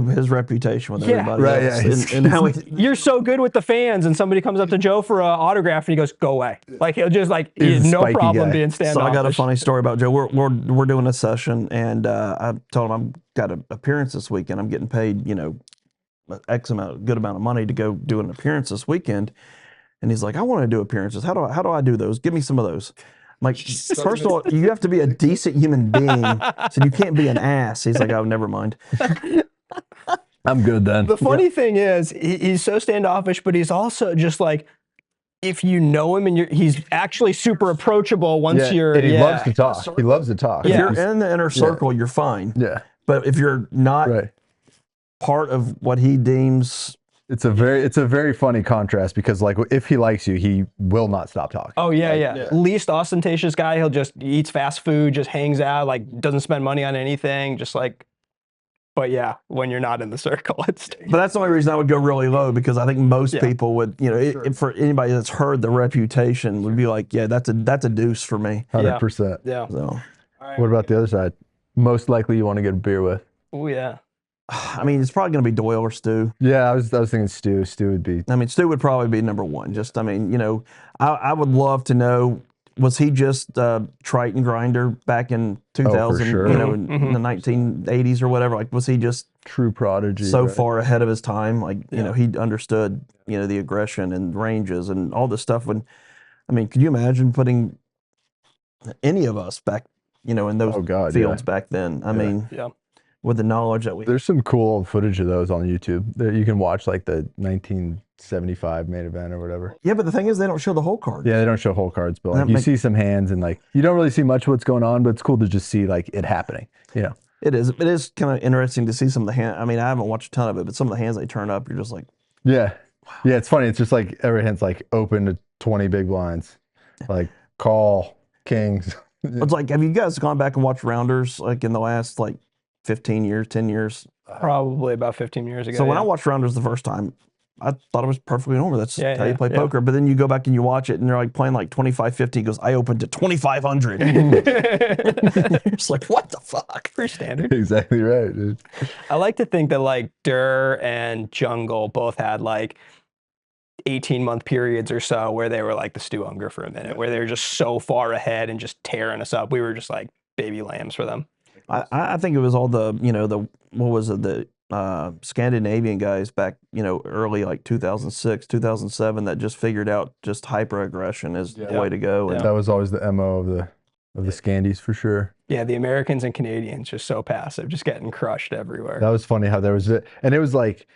his reputation with everybody else. And how you're so good with the fans, and somebody comes up to Joe for an autograph, and he goes, "Go away!" Like he'll just like no problem being standoffish. So I got a funny story about Joe. We're doing a session, and I told him I've got an appearance this weekend. I'm getting paid, good amount of money to go do an appearance this weekend. And he's like, I want to do appearances. How do I do those? Give me some of those. I'm like, first of all, you have to be a decent human being, so you can't be an ass. He's like, oh, never mind. I'm good then. The funny thing is, he's so standoffish, but he's also just like, if you know him and he's actually super approachable once you're. And he loves to talk. He loves to talk. If you're in the inner circle, you're fine. Yeah. But if you're not part of what he deems. It's a very funny contrast because like if he likes you, he will not stop talking. Oh yeah. Least ostentatious guy. He'll just eats fast food, just hangs out, like doesn't spend money on anything, just like. But yeah, when you're not in the circle, it's. But that's the only reason I would go really low because I think most people would, for anybody that's heard the reputation, would be like, yeah, that's a deuce for me. 100%. Yeah. So, what about the other side? Most likely you want to get a beer with. Oh yeah. I mean, it's probably going to be Doyle or Stu. Yeah, I was thinking Stu. Stu would be. I mean, Stu would probably be number one. Just, I mean, I would love to know, was he just Triton grinder back in 2000, for sure. in the 1980s or whatever? Like, was he just true prodigy? So far ahead of his time? Like, he understood, the aggression and ranges and all this stuff. Could you imagine putting any of us back, in those fields back then? I mean, with the knowledge that there's some cool old footage of those on YouTube that you can watch, like the 1975 main event or whatever. Yeah, but the thing is, they don't show the whole card. Yeah, they don't show whole cards, but like you see some hands and like you don't really see much of what's going on, but it's cool to just see like it happening. It is. It is kind of interesting to see some of the hands. I mean, I haven't watched a ton of it, but some of the hands they turn up, you're just like, wow. Yeah. It's funny. It's just like every hand's like open to 20 big blinds, like call kings. It's like, have you guys gone back and watched rounders like in the last like 15 years, 10 years? Probably about 15 years ago. So when I watched rounders the first time, I thought it was perfectly normal. That's how you play poker. But then you go back and you watch it and they're like playing like 25-50. He goes, I opened to 2,500. It's like, what the fuck? Pretty standard. Exactly right, dude. I like to think that like Durr and Jungle both had like 18-month periods or so where they were like the Stu Unger for a minute, where they were just so far ahead and just tearing us up. We were just like baby lambs for them. I think it was all the, the Scandinavian guys back, early like 2006, 2007 that just figured out just hyper aggression is the way to go. And that was always the MO of the Scandies for sure. Yeah, the Americans and Canadians just so passive, just getting crushed everywhere. That was funny how there was and it was like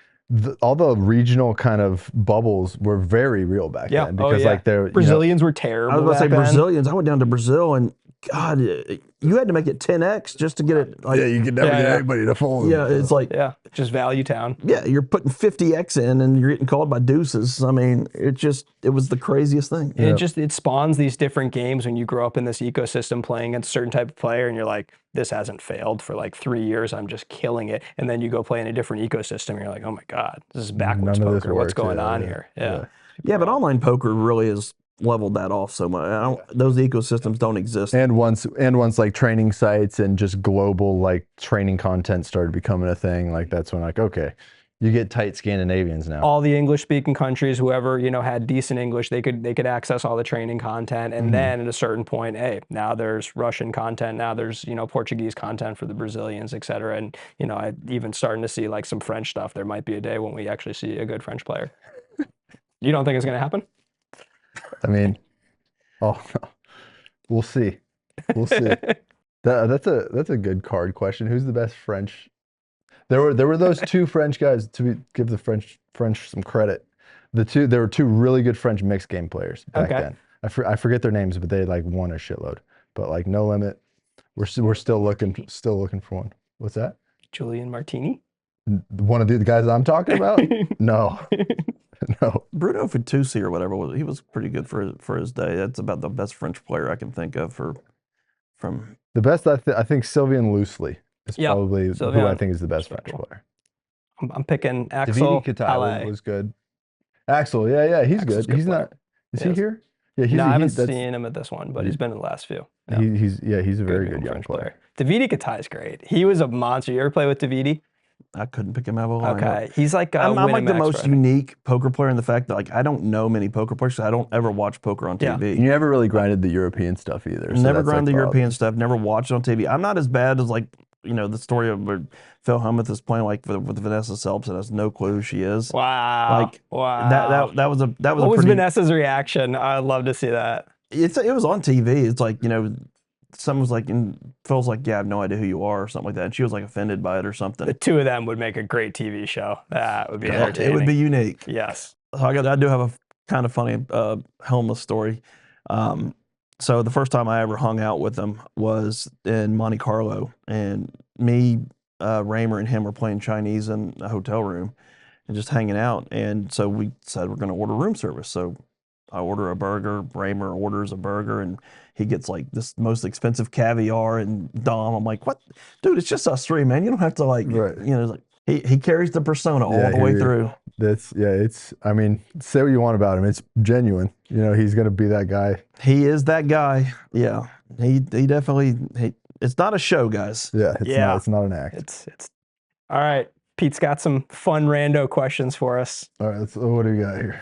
all the regional kind of bubbles were very real back then because like Brazilians were terrible. I was about to say Brazilians. I went down to Brazil and God, you had to make it 10x just to get it. Like, Yeah, you can never Yeah, get yeah. anybody to fold. yeah, it's like, Yeah, just value town. yeah, you're putting 50x in and you're getting called by deuces. I mean, it was the craziest thing. And it spawns these different games when you grow up in this ecosystem playing against a certain type of player and you're like, this hasn't failed for like 3 years. I'm just killing it. And then you go play in a different ecosystem and you're like, oh my God, this is backwards None of this poker. What's works. going Yeah, on yeah, here? yeah. Yeah, but online poker really has leveled that off so much. Those ecosystems don't exist. And once like training sites and just global like training content started becoming a thing, like that's when like, okay, you get tight Scandinavians now. All the English-speaking countries, whoever had decent English, they could access all the training content, and then at a certain point, hey, now there's Russian content, now there's Portuguese content for the Brazilians, et cetera, and I even starting to see like some French stuff. There might be a day when we actually see a good French player. You don't think it's going to happen? I mean, we'll see. We'll see. That's a good card question. Who's the best French? There were those two French guys, give the French some credit. There were two really good French mixed game players back then. I forget their names, but they like won a shitload. But like No Limit, we're still looking for one. What's that? Julian Martini? One of the guys I'm talking about? No. No. Bruno Fitoussi or whatever, he was pretty good for his day. That's about the best French player I can think of from The best I think Sylvain Loosely is probably who I think is the best French player. I'm picking Axel. Davide Katawa was good. Axel, yeah, he's Axel's good. He's player. not. Is he here? Yeah, No, I haven't seen him at this one, but he's been in the last few. Yeah. He's a very good young French player. Davide Katawa is great. He was a monster. You ever play with Davide? I couldn't pick him out of a lineup. Okay, he's like I'm like the Winamax most Friday. unique poker player in the fact that like I don't know many poker players. 'Cause I don't ever watch poker on Yeah. TV. You never really grinded the European stuff either. So Never that's, grind like, the European stuff. Never watched it on TV. I'm not as bad as like the story of where Phil Hellmuth is playing like with Vanessa Selps and has no clue who she is. Wow. Like wow. that was a What was pretty, Vanessa's reaction? I'd love to see that. it was on TV. It's like someone's like, and Phil's like, yeah, I have no idea who you are or something like that. And she was like offended by it or something. The two of them would make a great TV show. That would be entertaining. It would be unique. Yes. So I do have a kind of funny Helmut story. So the first time I ever hung out with him was in Monte Carlo, and me, Raymer, and him were playing Chinese in a hotel room and just hanging out. And so we said we're going to order room service. So I order a burger, Raymer orders a burger, and he gets like this most expensive caviar and Dom. I'm like, what? Dude, it's just us three, man. You don't have to like, Right. like he carries the persona all the way through. I mean, say what you want about him. It's genuine. He's going to be that guy. He is that guy. Yeah. He definitely, it's not a show, guys. Yeah. It's not an act. It's all right. Pete's got some fun rando questions for us. All right. What do we got here?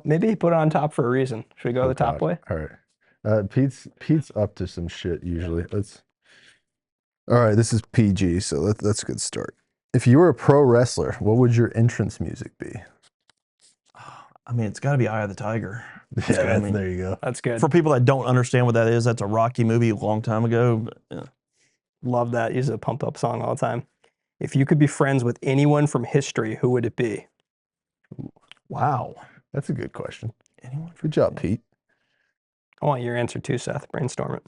Maybe he put it on top for a reason. Should we go the top way? All right. Pete's up to some shit usually. All right. This is PG, so that's a good start. If you were a pro wrestler, what would your entrance music be? I mean, it's got to be Eye of the Tiger. Yeah, there you go. That's good. For people that don't understand what that is, that's a Rocky movie a long time ago. But, yeah. Love that. Use a pump up song all the time. If you could be friends with anyone from history, who would it be? Wow. That's a good question. Anyone? Good job, Pete. I want your answer too, Seth. Brainstorm it.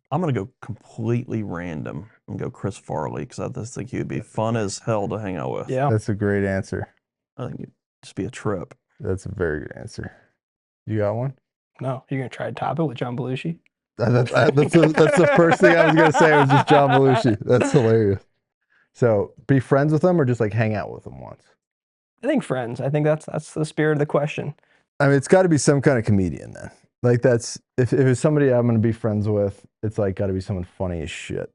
I'm going to go completely random and go Chris Farley because I just think he would be fun as hell to hang out with. Yeah. That's a great answer. I think it'd just be a trip. That's a very good answer. You got one? No. You're going to try to top it with John Belushi? That's the first thing I was going to say was just John Belushi. That's hilarious. So be friends with them or just like hang out with them once? I think friends. I think that's the spirit of the question. I mean, it's got to be some kind of comedian then. Like if it's somebody I'm going to be friends with, it's like got to be someone funny as shit.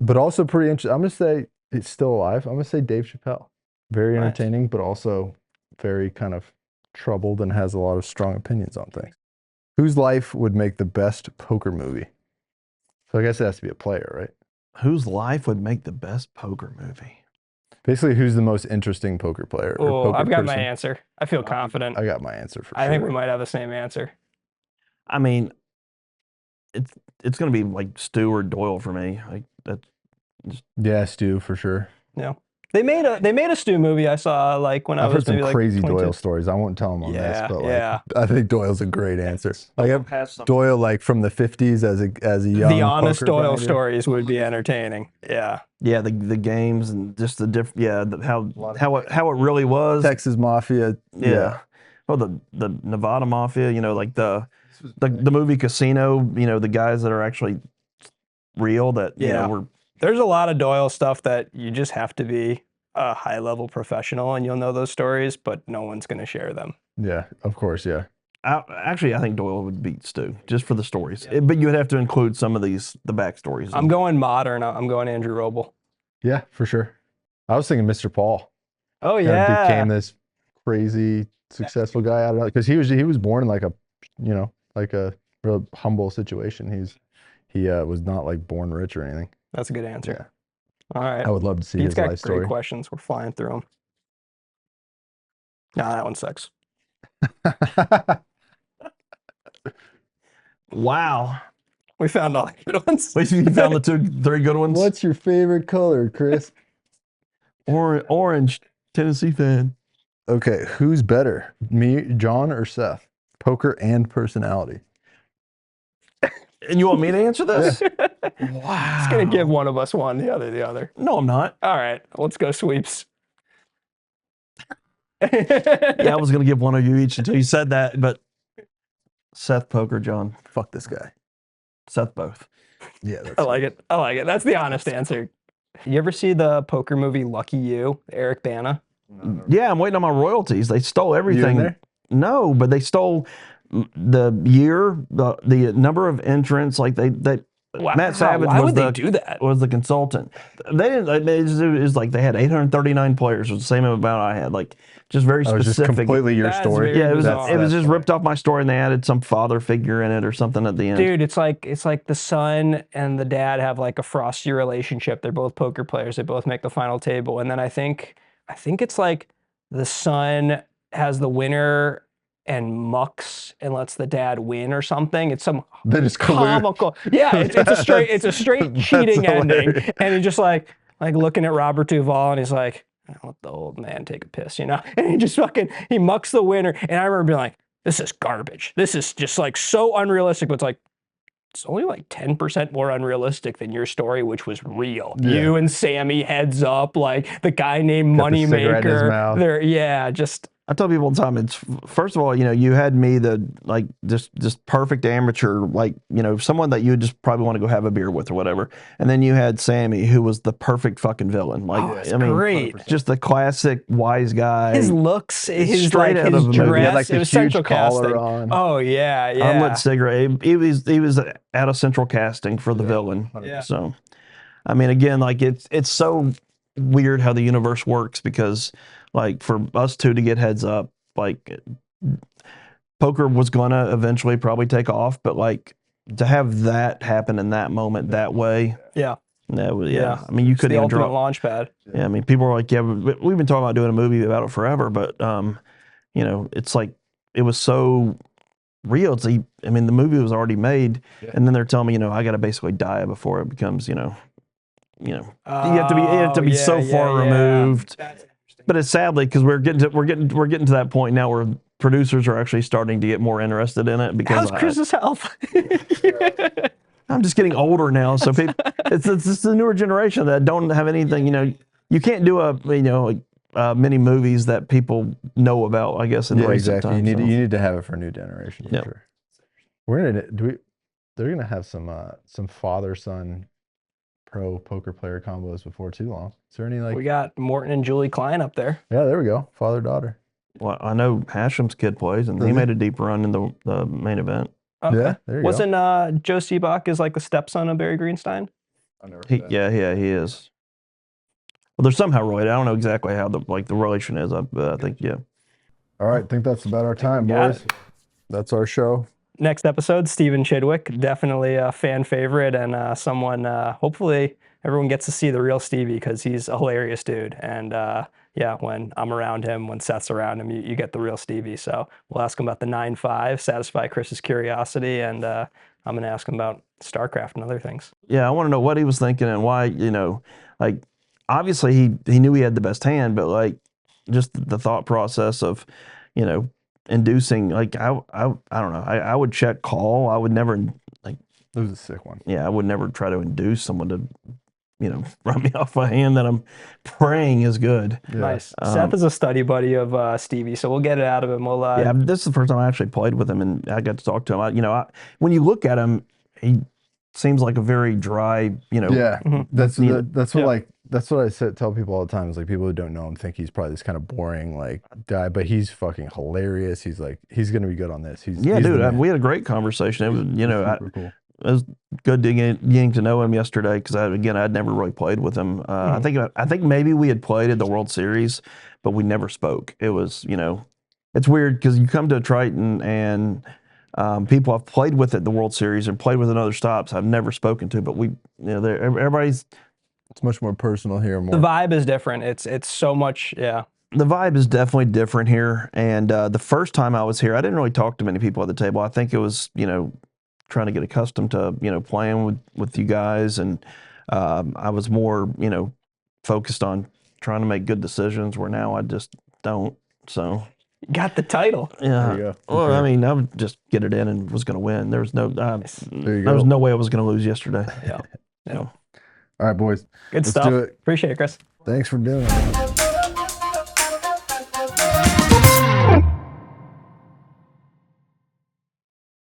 But also pretty interesting. I'm going to say he's still alive. I'm going to say Dave Chappelle. Very entertaining, but also very kind of troubled and has a lot of strong opinions on things. Whose life would make the best poker movie? So I guess it has to be a player, right? Whose life would make the best poker movie? Basically, who's the most interesting poker player? Oh, poker I've got my person? answer. I feel confident. I got my answer for sure. I think we might have the same answer. I mean, it's going to be like Stu or Doyle for me. Like that. Yeah, Stu for sure. Yeah. They made a Stu movie I saw like when I I've heard was some maybe crazy like 22. Doyle stories. I won't tell them on this, Yeah, but yeah. I think Doyle's a great answer. Like Has some- Doyle, like from the 50s as a young The honest poker Doyle grinder. stories would be entertaining. Yeah. Yeah, the games and just the different. Yeah, how it really was. Texas Mafia. Yeah. Well, the Nevada Mafia. Like the movie Casino. The guys that are actually real that Yeah. were. There's a lot of Doyle stuff that you just have to be a high level professional and you'll know those stories, but no one's going to share them. Yeah, of course, yeah. I think Doyle would beat Stu just for the stories, but you would have to include some of the backstories. I'm going modern. I'm going Andrew Roble. Yeah, for sure. I was thinking Mr. Paul. Oh Kind of yeah. became this crazy successful guy. I don't know, because he was born in like a real humble situation. He was not like born rich or anything. That's a good answer. Yeah. All right. I would love to see He's his got life great story. questions. We're flying through them. Nah, that one sucks. Wow. We found all the good ones. Wait, you found the three good ones. What's your favorite color, Chris? Orange, Tennessee fan. Okay, who's better, me, John, or Seth? Poker and personality. And you want me to answer this? Wow. It's going to give one of us one, the other the other. No, I'm not. All right, let's go sweeps. Yeah, I was going to give one of you each until you said that, but Seth Poker, John. Fuck this guy. Seth both. Yeah, that's I like it. I like it. That's the honest answer. You ever see the poker movie Lucky You, Eric Bana? Yeah, I'm waiting on my royalties. They stole You in everything. there? No, but they stole the year, the number of entrants. Like they Wow. Matt Savage Why was would the they do that? was the consultant. They didn't. It was like they had 839 players, was the same amount I had. Like just very Oh, it was just specific. completely your That's story. very Yeah, it was. bizarre. It was just funny. ripped off my story, and they added some father figure in it or something at the end. Dude, it's like the son and the dad have like a frosty relationship. They're both poker players. They both make the final table. And then I think it's like the son has the winner and mucks and lets the dad win or something. It's some They just collude. comical. Yeah, it's a straight That's cheating ending. hilarious. And he's just like looking at Robert Duvall and he's like, I'll let the old man take a piss, And he just he mucks the winner. And I remember being like, this is garbage. This is just like so unrealistic, but it's like, it's only like 10% more unrealistic than your story, which was real. Yeah. You and Sammy heads up, like the guy named Got the cigarette in his Moneymaker. mouth. Just I tell people all the time, it's first of all, you had me just perfect amateur, someone that you would just probably want to go have a beer with or whatever. And then you had Sammy, who was the perfect fucking villain. great. Just the classic wise guy. His looks, his straight out his of a movie. dress, He had like it the was huge central collar casting. on. Oh yeah, yeah. Unlit cigarette. He was out of central casting for the villain. Yeah. So, I mean, again, it's so weird how the universe works because, for us two to get heads up, poker was gonna eventually probably take off, but to have that happen in that moment that way. Yeah. Yeah. I mean, you It's couldn't the even ultimate draw. launch pad. Yeah, I mean, people were like, "Yeah, we've been talking about doing a movie about it forever," but it's like it was so real. It's the movie was already made, and then they're telling me, I got to basically die before it becomes, you have to be so far removed. But it's sadly because we're getting to that point now where producers are actually starting to get more interested in it because How's Chris's health? I'm just getting older now, so people, it's the newer generation that don't have anything. You can't do many movies that people know about. I guess in Yeah, recent exactly. times, You so. need to have it for a new generation for Yep. sure. They're gonna have some father son pro poker player combos before too long. Is there any We got Morton and Julie Klein up there. Yeah, there we go. Father daughter. Well, I know Hashem's kid plays, and he made a deep run in the main event. Okay. Yeah, there you go. Wasn't Joe Seabach is like the stepson of Barry Greenstein? I never He is. Well, they're somehow related. I don't know exactly how the relation is, but I think yeah. All right, I think that's about our time, Got boys. That's our show. Next episode, Stephen Chidwick, definitely a fan favorite and someone, hopefully everyone gets to see the real Stevie because he's a hilarious dude. And when I'm around him, when Seth's around him, you get the real Stevie. So we'll ask him about the 9-5, satisfy Chris's curiosity, and I'm going to ask him about StarCraft and other things. Yeah, I want to know what he was thinking and why, obviously he knew he had the best hand, but like just the thought process of, inducing, like I don't know. I would check call. I would never like. It was a sick one. Yeah, I would never try to induce someone to, run me off a hand that I'm praying is good. Yeah. Nice. Seth is a study buddy of Stevie, so we'll get it out of him. We'll, Yeah, this is the first time I actually played with him, and I got to talk to him. When you look at him, he seems like a very dry, Yeah, that's what Yeah. that's what I tell people all the time. Is like people who don't know him think he's probably this kind of boring like guy, but he's fucking hilarious. He's like he's gonna be good on this. He's Yeah, he's the dude, man. we had a great conversation. It was, Super cool. it was good getting to know him yesterday because I'd never really played with him. I think maybe we had played at the World Series, but we never spoke. It was it's weird because you come to Triton and people I've played with at the World Series and played with in other stops I've never spoken to, but everybody's. It's much more personal here. the vibe is different. It's so much, yeah. The vibe is definitely different here. And the first time I was here, I didn't really talk to many people at the table. I think it was, trying to get accustomed to, playing with you guys. And I was more, focused on trying to make good decisions where now I just don't. So. Got the title. Yeah. There you go. Well, I mean, I would just get it in and was going to win. There was no, There you there was go. no way I was going to lose yesterday. Yeah. So. All right, boys. Good Let's stuff. do it. Appreciate it, Chris. Thanks for doing it.